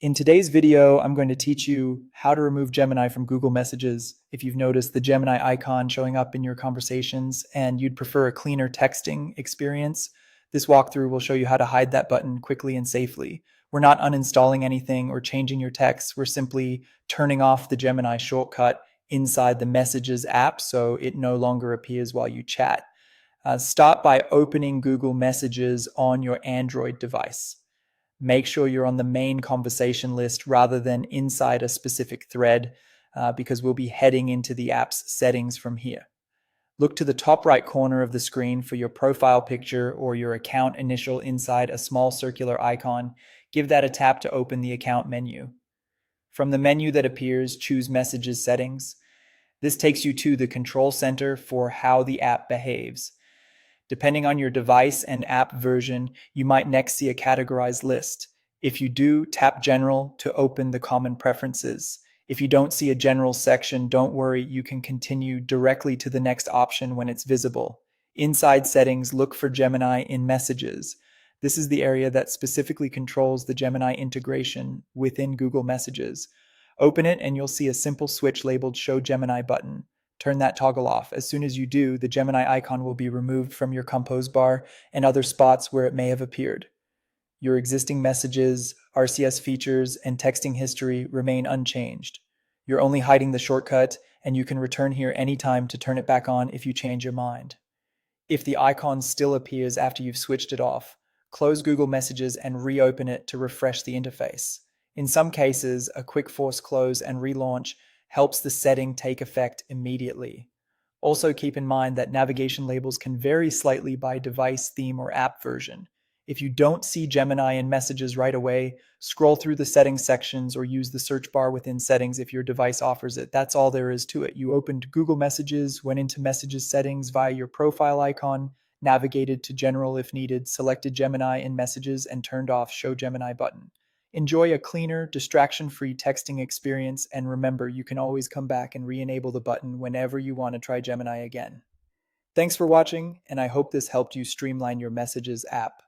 In today's video, I'm going to teach you how to remove Gemini from Google Messages. If you've noticed the Gemini icon showing up in your conversations and you'd prefer a cleaner texting experience, this walkthrough will show you how to hide that button quickly and safely. We're not uninstalling anything or changing your text. We're simply turning off the Gemini shortcut inside the Messages app so it no longer appears while you chat. Start by opening Google Messages on your Android device. Make sure you're on the main conversation list rather than inside a specific thread, because we'll be heading into the app's settings from here. Look to the top right corner of the screen for your profile picture or your account initial inside a small circular icon. Give that a tap to open the account menu. From the menu that appears, choose Messages Settings. This takes you to the control center for how the app behaves. Depending on your device and app version, you might next see a categorized list. If you do, tap General to open the common preferences. If you don't see a general section, don't worry, you can continue directly to the next option when it's visible. Inside Settings, look for Gemini in Messages. This is the area that specifically controls the Gemini integration within Google Messages. Open it and you'll see a simple switch labeled Show Gemini button. Turn that toggle off. As soon as you do, the Gemini icon will be removed from your compose bar and other spots where it may have appeared. Your existing messages, RCS features, and texting history remain unchanged. You're only hiding the shortcut, and you can return here anytime to turn it back on if you change your mind. If the icon still appears after you've switched it off, close Google Messages and reopen it to refresh the interface. In some cases, a quick force close and relaunch helps the setting take effect immediately. Also keep in mind that navigation labels can vary slightly by device, theme, or app version. If you don't see Gemini in Messages right away, scroll through the settings sections or use the search bar within settings if your device offers it. That's all there is to it. You opened Google Messages, went into Messages settings via your profile icon, navigated to General if needed, selected Gemini in Messages, and turned off Show Gemini button. Enjoy a cleaner, distraction-free texting experience, and remember, you can always come back and re-enable the button whenever you want to try Gemini again. Thanks for watching, and I hope this helped you streamline your Messages app.